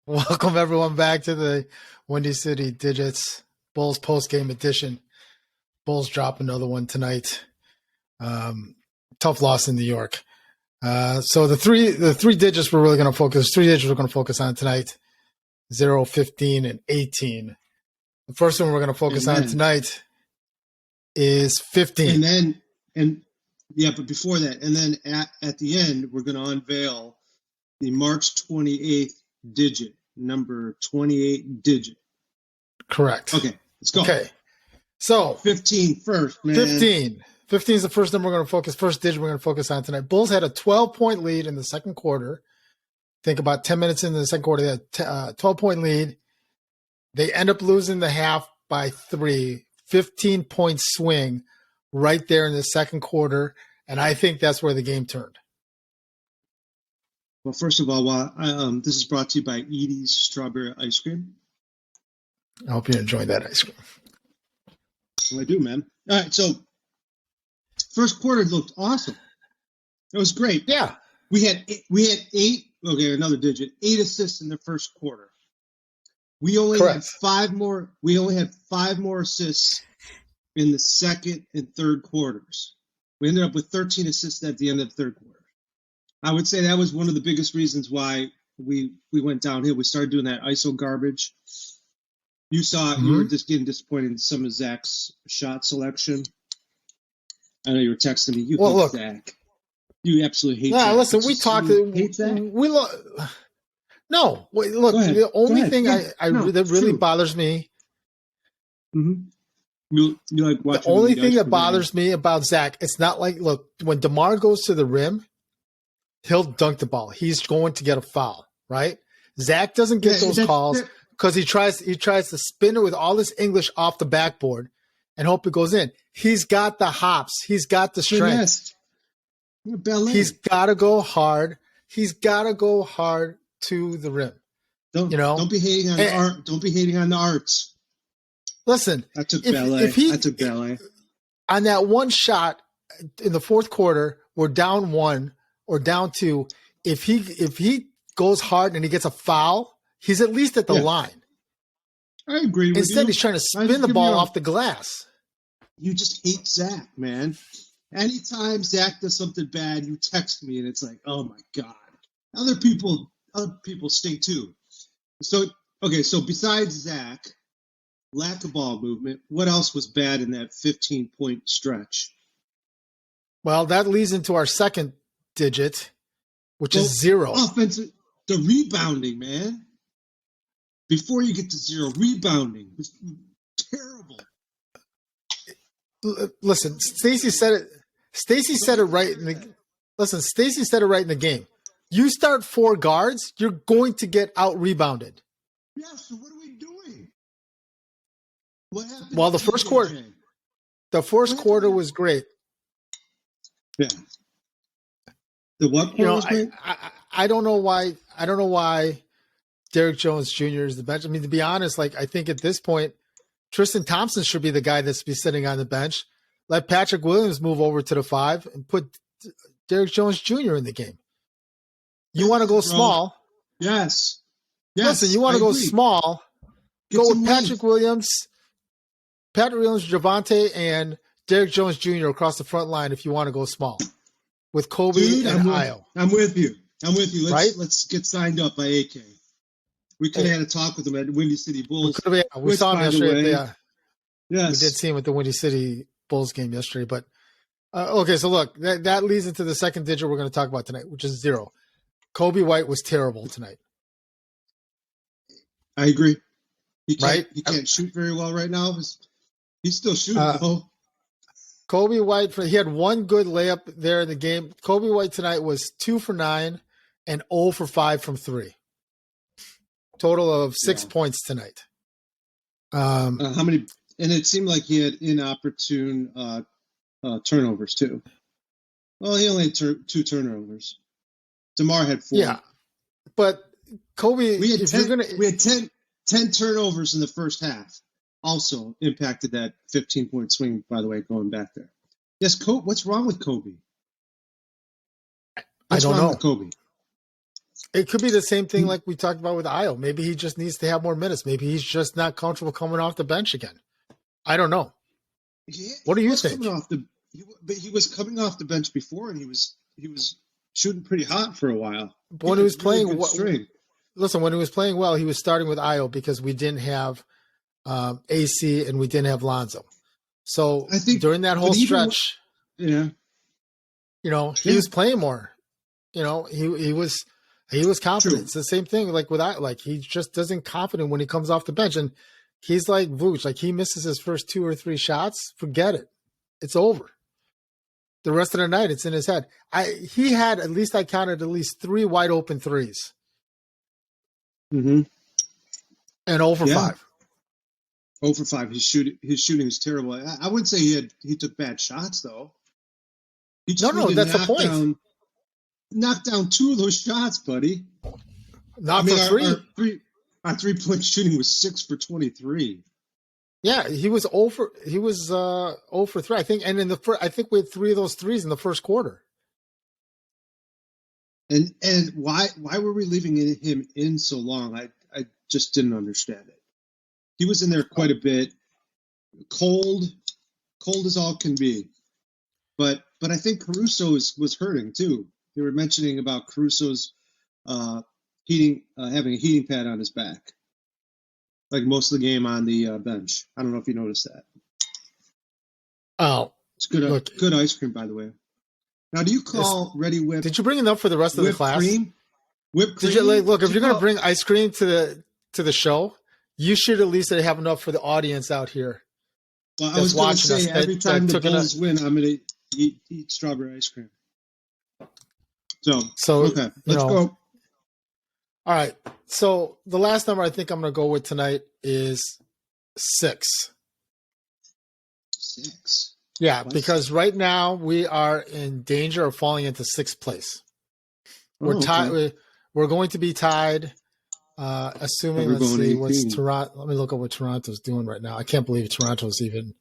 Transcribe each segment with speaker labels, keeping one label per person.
Speaker 1: Welcome everyone back to the Windy City Digits Bulls post-game edition. Bulls drop another one tonight. Tough loss in New York. So the three digits we're really going to focus. 3 digits we're going to focus on tonight: 0, 15, and 18. The first one we're going to focus on tonight is 15.
Speaker 2: But before that, and then at the end, we're going to unveil the March 28th digit, number 28 digit.
Speaker 1: Correct.
Speaker 2: Okay, let's go.
Speaker 1: Okay. So
Speaker 2: 15 first, man.
Speaker 1: 15 is the first number we're going to focus. First digit we're going to focus on tonight. Bulls had a 12-point lead in the second quarter. Think about 10 minutes into the second quarter, they had a 12-point lead. They end up losing the half by 3, 15-point swing right there in the second quarter, and I think that's where the game turned.
Speaker 2: Well, first of all, this is brought to you by Edie's Strawberry Ice Cream.
Speaker 1: I hope you're enjoying that ice cream.
Speaker 2: Well, I do, man. All right, so first quarter looked awesome. It was great.
Speaker 1: Yeah.
Speaker 2: We had 8, okay, another digit, 8 assists in the first quarter. We only had 5 more. We only had 5 more assists in the second and third quarters. We ended up with 13 assists at the end of the third quarter. I would say that was one of the biggest reasons why we went downhill. We started doing that ISO garbage. You saw you were just getting disappointed in some of Zach's shot selection. I know you were texting me. You hate Zach. You absolutely hate Zach.
Speaker 1: Yeah, listen, we talked.
Speaker 2: Hate Zach?
Speaker 1: No, wait, look. The only thing that really bothers me.
Speaker 2: Mm-hmm. You like watching
Speaker 1: the only thing that bothers me about Zach, it's not like, look, when Demar goes to the rim, he'll dunk the ball. He's going to get a foul, right? Zach doesn't get those calls because he tries to spin it with all this English off the backboard and hope it goes in. He's got the hops. He's got the strength. He's got to go hard. He's got to go hard to the rim.
Speaker 2: Don't be hating on the art. Don't be hating on the arts.
Speaker 1: Listen,
Speaker 2: I took ballet.
Speaker 1: On that one shot in the fourth quarter, we're down 1 or down 2. If he goes hard and he gets a foul, he's at least at the line.
Speaker 2: I agree with you.
Speaker 1: Instead, he's trying to spin the ball off the glass.
Speaker 2: You just hate Zach, man. Anytime Zach does something bad, you text me and it's like, oh my God. Other people stink too. So besides Zach, lack of ball movement, what else was bad in that 15-point stretch?
Speaker 1: Well, that leads into our second digit, which is 0.
Speaker 2: Offensive, the rebounding, man. Before you get to 0, rebounding was terrible.
Speaker 1: Listen, Stacey said it. Stacey said it right in the game. You start 4 guards, you're going to get out rebounded.
Speaker 2: Yeah. So what are we doing? What happened?
Speaker 1: Well, the first quarter was great.
Speaker 2: Yeah. The what quarter was great?
Speaker 1: I don't know why. I don't know why Derrick Jones Jr. is the bench. I mean, to be honest, like, I think at this point, Tristan Thompson should be the guy that's be sitting on the bench. Let Patrick Williams move over to the 5 and put Derrick Jones Jr. in the game. You want to go small?
Speaker 2: Yes.
Speaker 1: Listen, you want to go small? Go with Patrick Williams, Javante, and Derrick Jones Jr. across the front line if you want to go small with Kobe and Ayo.
Speaker 2: I'm with you. Let's get signed up by AK. We could have had a talk with him at Windy City Bulls.
Speaker 1: We saw him yesterday.
Speaker 2: Yes.
Speaker 1: We did see him at the Windy City Bulls game yesterday. But okay, so look, that leads into the second digit we're going to talk about tonight, which is 0. Kobe White was terrible tonight.
Speaker 2: I agree. He can't shoot very well right now. He's still shooting, though.
Speaker 1: Kobe White, he had one good layup there in the game. Kobe White tonight was 2 for 9 and 0 for 5 from 3. Total of 6 points tonight.
Speaker 2: How many? And it seemed like he had inopportune turnovers too. Well, he only had 2 turnovers. Demar had 4.
Speaker 1: Yeah, but Kobe,
Speaker 2: we had 10 turnovers in the first half. Also impacted that 15-point swing. By the way, going back there. Yes, What's wrong with Kobe?
Speaker 1: I don't know.
Speaker 2: With Kobe?
Speaker 1: It could be the same thing like we talked about with Io. Maybe he just needs to have more minutes. Maybe he's just not comfortable coming off the bench again. I don't know. What do you think?
Speaker 2: But he was coming off the bench before, and he was shooting pretty hot for a while.
Speaker 1: But when he was playing, listen, when he was playing well, he was starting with Io because we didn't have AC and we didn't have Lonzo. So I think during that whole stretch, he was playing more. He was confident. True. It's the same thing like with Io. Like he just doesn't confident when he comes off the bench, and he's like Vooch. Like he misses his first 2 or 3 shots, forget it. It's over. The rest of the night, it's in his head. He had I counted at least 3 wide open threes.
Speaker 2: Mm-hmm.
Speaker 1: And 0 for 5.
Speaker 2: 0 for 5. His shooting is terrible. I wouldn't say he took bad shots though. He just
Speaker 1: that's the point.
Speaker 2: Knocked down 2 of those shots, buddy.
Speaker 1: For 3.
Speaker 2: Our 3-point shooting was 6 for 23.
Speaker 1: Yeah, he was 0 for 3, I think, and I think we had 3 of those threes in the first quarter.
Speaker 2: And why were we leaving him in so long? I just didn't understand it. He was in there quite a bit, cold as all can be. But I think Caruso was hurting too. They were mentioning about Caruso's having a heating pad on his back. Like most of the game on the bench. I don't know if you noticed that.
Speaker 1: Oh.
Speaker 2: It's good ice cream, by the way. Now, do you call Ready Whip?
Speaker 1: Did you bring enough for the rest of the class?
Speaker 2: Whipped cream?
Speaker 1: Look, if you're going to bring ice cream to the show, you should at least have enough for the audience out here.
Speaker 2: Well, I was going to say, every time the Bulls win, I'm going to eat strawberry ice cream. So okay, let's go.
Speaker 1: All right. So the last number I think I'm going to go with tonight is 6.
Speaker 2: 6.
Speaker 1: Yeah, because right now we are in danger of falling into 6th place. We're tied. Okay. We're going to be tied. Assuming let's see what's Toronto. Let me look at what Toronto's doing right now. I can't believe Toronto's even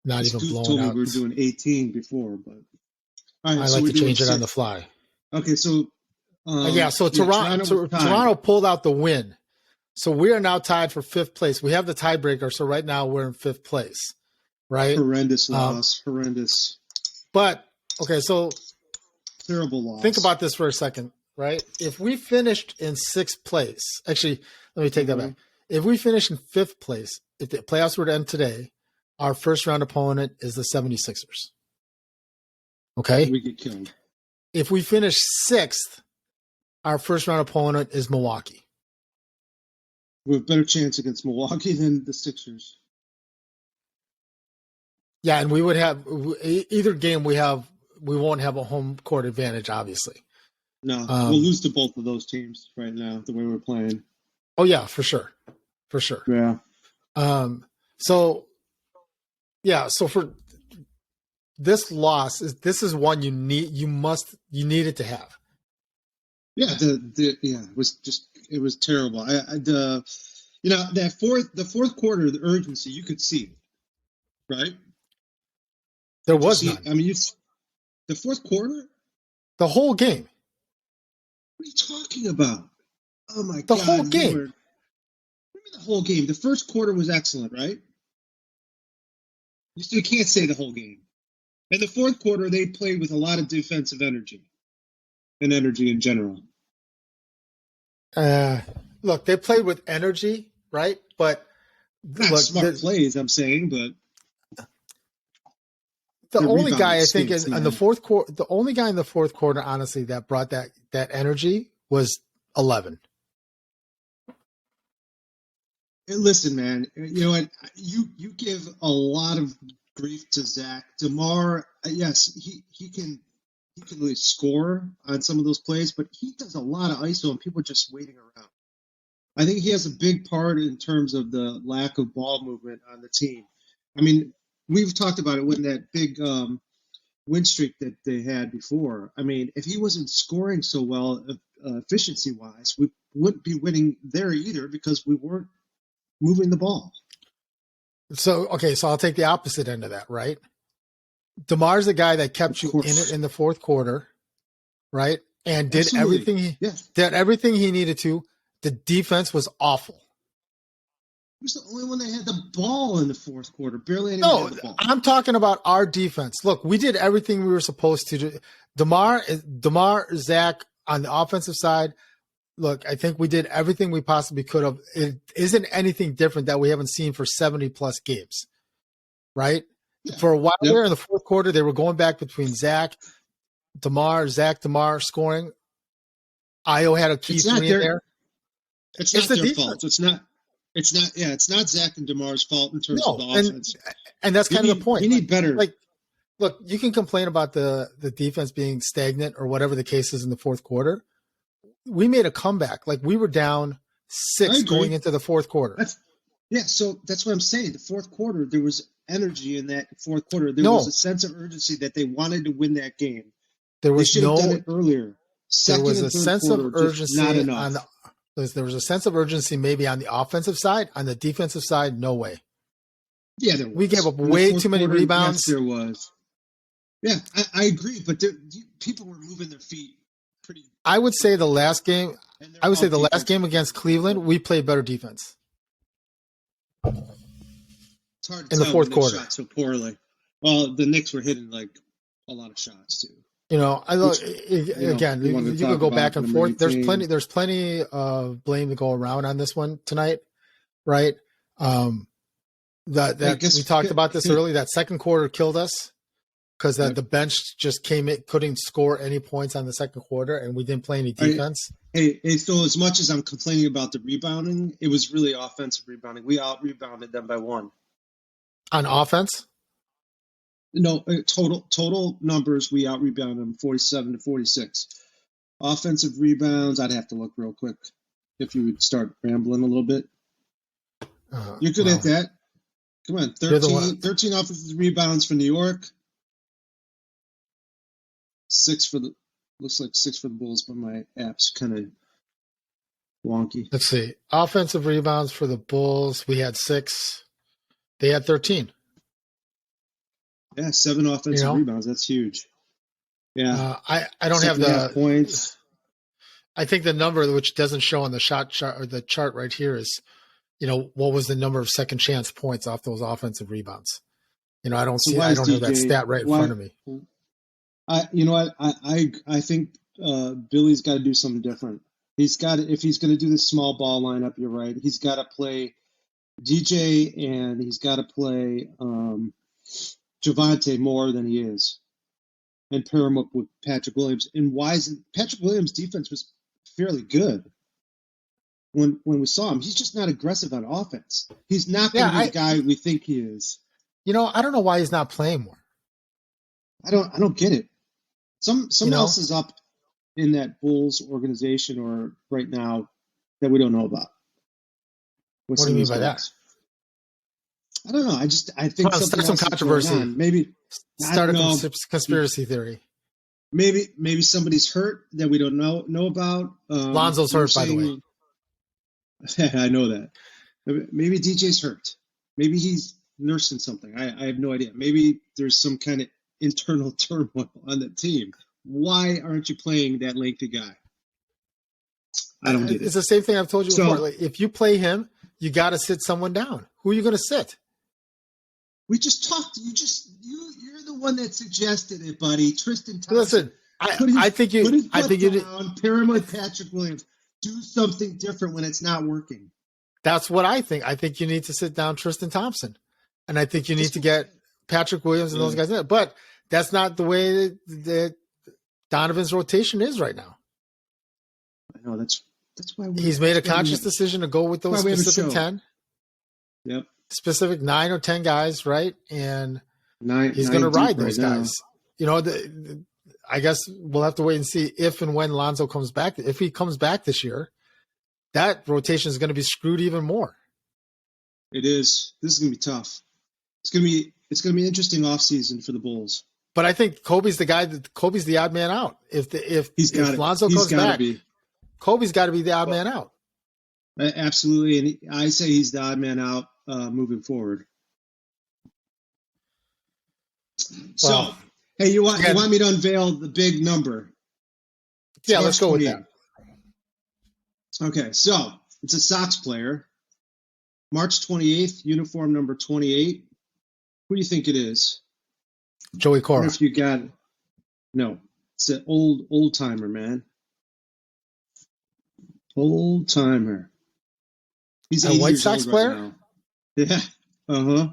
Speaker 1: blowing
Speaker 2: told
Speaker 1: out.
Speaker 2: We were doing 18 before, but
Speaker 1: I like to change it on the fly.
Speaker 2: Okay, so.
Speaker 1: So Toronto pulled out the win. So we are now tied for 5th place. We have the tiebreaker, so right now we're in 5th place, right?
Speaker 2: Horrendous loss. Horrendous.
Speaker 1: But, okay, so
Speaker 2: terrible loss.
Speaker 1: Think about this for a second, right? If we finished in 6th place, actually, let me take that back. If we finish in 5th place, if the playoffs were to end today, our first round opponent is the 76ers. Okay?
Speaker 2: We get killed.
Speaker 1: If we finish 6th, our first round opponent is Milwaukee.
Speaker 2: We have a better chance against Milwaukee than the Sixers.
Speaker 1: Yeah, and we would have either game. We won't have a home court advantage, obviously.
Speaker 2: No, we'll lose to both of those teams right now. The way we're playing.
Speaker 1: Oh yeah, for sure.
Speaker 2: Yeah.
Speaker 1: So for this loss, this is one you need it to have.
Speaker 2: Yeah, it was terrible. The fourth quarter, the urgency you could see, right?
Speaker 1: There was none.
Speaker 2: I mean, the fourth quarter,
Speaker 1: the whole game.
Speaker 2: What are you talking about? Oh my
Speaker 1: God,
Speaker 2: the
Speaker 1: whole game.
Speaker 2: Lord. What do you mean the whole game? The first quarter was excellent, right? You can't say the whole game. In the fourth quarter, they played with a lot of defensive energy. And energy in general.
Speaker 1: Look, they played with energy, right? But
Speaker 2: smart plays, I'm saying, but
Speaker 1: the only guy I think in the fourth quarter, the only guy in the fourth quarter, honestly, that brought that energy was 11.
Speaker 2: Listen, man, you know what? You give a lot of grief to Zach. Demar, yes, he can really score on some of those plays, but he does a lot of ISO and people are just waiting around. I think he has a big part in terms of the lack of ball movement on the team. I mean, we've talked about it when that big win streak that they had before. I mean, if he wasn't scoring so well efficiency-wise, we wouldn't be winning there either because we weren't moving the ball.
Speaker 1: So I'll take the opposite end of that, right? DeMar's the guy that kept you in it in the fourth quarter, right? and did everything he needed to. The defense was awful.
Speaker 2: He was the only one that had the ball in the fourth quarter. Barely anyone had the ball.
Speaker 1: I'm talking about our defense. Look, we did everything we were supposed to do. Demar, Zach on the offensive side. Look, I think we did everything we possibly could have. It isn't anything different that we haven't seen for 70-plus games, right? Yeah. For a while there in the fourth quarter, they were going back between Zach, Demar scoring. Io had a key three in there.
Speaker 2: It's not their fault. It's not Zach and DeMar's fault in terms of the offense.
Speaker 1: And that's kind of the point.
Speaker 2: We need better.
Speaker 1: Like, look, you can complain about the defense being stagnant or whatever the case is in the fourth quarter. We made a comeback. Like, we were down 6 going into the fourth quarter.
Speaker 2: So that's what I'm saying. The fourth quarter, there was energy in that fourth quarter. There was a sense of urgency that they wanted to win that game.
Speaker 1: There was
Speaker 2: they should have done it earlier.
Speaker 1: There was a sense of urgency
Speaker 2: not enough.
Speaker 1: There was a sense of urgency maybe on the offensive side. On the defensive side, no way.
Speaker 2: Yeah, there was.
Speaker 1: We gave up way too many rebounds.
Speaker 2: Yes, there was. Yeah, I agree, but people were moving their feet pretty.
Speaker 1: I would say the last game against Cleveland, we played better defense.
Speaker 2: It's hard to
Speaker 1: in the
Speaker 2: tell
Speaker 1: fourth
Speaker 2: when they
Speaker 1: quarter.
Speaker 2: shot so poorly. Well, the Knicks were hitting like a lot of shots too.
Speaker 1: Again, you could go back and forth. There's plenty of blame to go around on this one tonight, right? We talked about this early. That second quarter killed us because the bench just couldn't score any points on the second quarter, and we didn't play any defense.
Speaker 2: So as much as I'm complaining about the rebounding, it was really offensive rebounding. We out-rebounded them by 1.
Speaker 1: On offense?
Speaker 2: No, total numbers, we out-rebounded them 47-46. Offensive rebounds, I'd have to look real quick if you would start rambling a little bit. You're good at that. Come on, 13 offensive rebounds for New York. 6 looks like 6 for the Bulls, but my app's kind of wonky.
Speaker 1: Let's see. Offensive rebounds for the Bulls, we had 6. They had 13.
Speaker 2: Yeah, 7 offensive rebounds. That's huge. Yeah,
Speaker 1: I don't have the
Speaker 2: points.
Speaker 1: I think the number which doesn't show on the shot chart or the chart right here is, what was the number of second chance points off those offensive rebounds? I don't have that stat right in front of me.
Speaker 2: I think Billy's got to do something different. If he's going to do this small ball lineup, you're right. He's got to play DJ and he's got to play Javante more than he is, and pair him up with Patrick Williams. And Patrick Williams' defense was fairly good when we saw him. He's just not aggressive on offense. He's not going to be the guy we think he is.
Speaker 1: I don't know why he's not playing more.
Speaker 2: I don't get it. Someone else is up in that Bulls organization or right now that we don't know about.
Speaker 1: What do you mean by that?
Speaker 2: I don't know. I think
Speaker 1: start some controversy.
Speaker 2: Maybe
Speaker 1: start a conspiracy theory.
Speaker 2: Maybe somebody's hurt that we don't know about.
Speaker 1: Lonzo's hurt, by the way.
Speaker 2: I know that. Maybe DJ's hurt. Maybe he's nursing something. I have no idea. Maybe there's some kind of internal turmoil on the team. Why aren't you playing that lengthy guy? I don't get it.
Speaker 1: It's the same thing I've told you before. Like, if you play him, you got to sit someone down. Who are you going to sit?
Speaker 2: We just talked. You're the one that suggested it, buddy. Tristan Thompson.
Speaker 1: Listen, I think you
Speaker 2: pair him with Patrick Williams. Do something different when it's not working.
Speaker 1: That's what I think. I think you need to sit down Tristan Thompson, and I think you need to get Patrick Williams and those guys in it. But that's not the way that Donovan's rotation is right now.
Speaker 2: I know that's why
Speaker 1: he's made a conscious decision to go with those specific 10.
Speaker 2: Yep.
Speaker 1: Specific 9 or 10 guys, right? And he's going to ride those guys. I guess we'll have to wait and see if and when Lonzo comes back. If he comes back this year, that rotation is going to be screwed even more.
Speaker 2: It is. This is going to be tough. It's going to be an interesting offseason for the Bulls.
Speaker 1: But I think Kobe's the odd man out. If Lonzo comes back, Kobe's got to be the odd man out.
Speaker 2: Absolutely, and I say he's the odd man out moving forward. So, hey, you want me to unveil the big number?
Speaker 1: Yeah, let's go with that.
Speaker 2: Okay, so it's a Sox player. March 28th, uniform number 28. Who do you think it is?
Speaker 1: Joey Cora.
Speaker 2: If you got it. No, it's an old timer, man. Old timer. He's
Speaker 1: a White Sox player.
Speaker 2: Right now. Yeah. Uh-huh.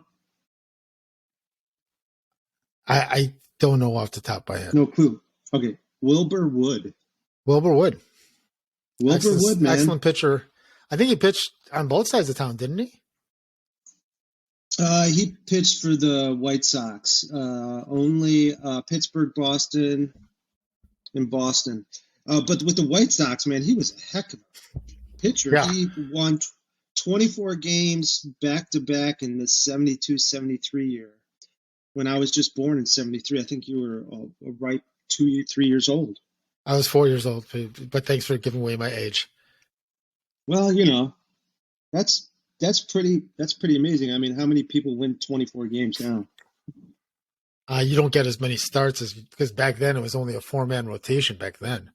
Speaker 1: I don't know off the top of my head.
Speaker 2: No clue. Okay. Wilbur Wood.
Speaker 1: Wilbur
Speaker 2: Wood, man.
Speaker 1: Excellent pitcher. I think he pitched on both sides of town, didn't he?
Speaker 2: He pitched for the White Sox. Only Pittsburgh, Boston, and Boston. But with the White Sox, man, he was a heck of a pitcher.
Speaker 1: Yeah.
Speaker 2: He won 24 games back-to-back in the 72-73 year. When I was just born in 73, I think you were a ripe 3 years old.
Speaker 1: I was 4 years old, but thanks for giving away my age.
Speaker 2: Well, that's pretty amazing. I mean, how many people win 24 games now?
Speaker 1: You don't get as many starts because back then it was only a 4-man rotation back then.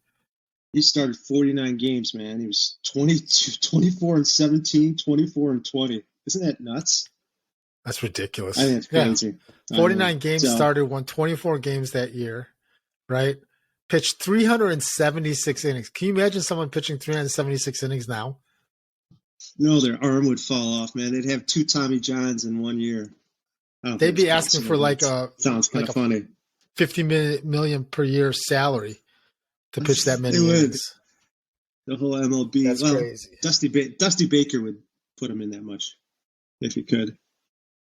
Speaker 2: He started 49 games, man. He was 24 and 17, 24 and 20. Isn't that nuts?
Speaker 1: That's ridiculous.
Speaker 2: I think it's crazy.
Speaker 1: Yeah. 49 games started, won 24 games that year, right? Pitched 376 innings. Can you imagine someone pitching 376 innings now?
Speaker 2: No, their arm would fall off, man. They'd have 2 Tommy Johns in 1 year.
Speaker 1: They'd be asking for
Speaker 2: sounds kind of funny.
Speaker 1: $50 million per year salary to pitch that many innings.
Speaker 2: The whole MLB.
Speaker 1: That's crazy.
Speaker 2: Dusty Baker would put him in that much if he could.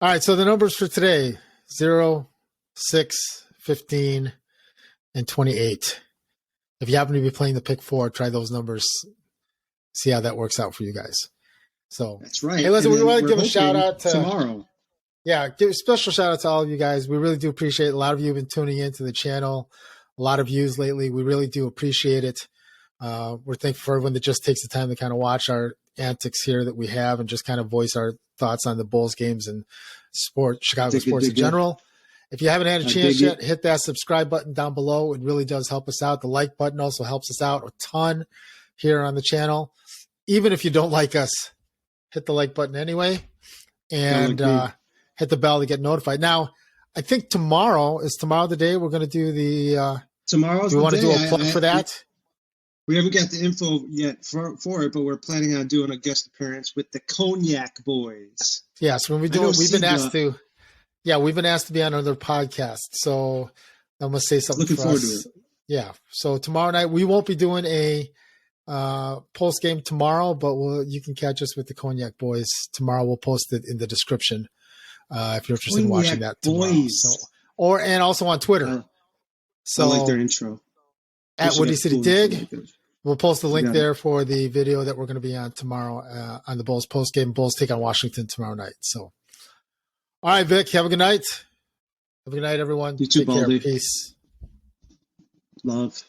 Speaker 1: All right, so the numbers for today, 0, 6, 15, and 28. If you happen to be playing the pick 4, try those numbers. See how that works out for you guys. So
Speaker 2: that's right.
Speaker 1: Hey, listen, we want to give a shout out to
Speaker 2: tomorrow.
Speaker 1: Yeah, give a special shout out to all of you guys. We really do appreciate it. A lot of you have been tuning into the channel. A lot of views lately. We really do appreciate it. We're thankful for everyone that just takes the time to kind of watch our antics here that we have and just kind of voice our thoughts on the Bulls games and Chicago sports in general. If you haven't had a chance yet, hit that subscribe button down below. It really does help us out. The like button also helps us out a ton here on the channel. Even if you don't like us, hit the like button anyway and hit the bell to get notified. Now, I think tomorrow the day we're going to do the
Speaker 2: tomorrow's
Speaker 1: we want
Speaker 2: the
Speaker 1: to
Speaker 2: day.
Speaker 1: do a plug for that.
Speaker 2: We haven't got the info yet for it, but we're planning on doing a guest appearance with the Cognac Boys.
Speaker 1: Yes, when we do it, we've been asked to be on another podcast. So I'm going to say something
Speaker 2: Looking
Speaker 1: for
Speaker 2: forward
Speaker 1: us.
Speaker 2: to it.
Speaker 1: Yeah. So tomorrow night we won't be doing a post game tomorrow, but you can catch us with the Cognac Boys tomorrow. We'll post it in the description if you're interested in watching that tomorrow. And also on Twitter.
Speaker 2: I like their intro.
Speaker 1: At Woody City Dig. We'll post the link there for the video that we're going to be on tomorrow on the Bulls post game. Bulls take on Washington tomorrow night. So, all right, Vic, have a good night. Have a good night, everyone.
Speaker 2: You too,
Speaker 1: Take care.
Speaker 2: Baldy.
Speaker 1: Peace.
Speaker 2: Love.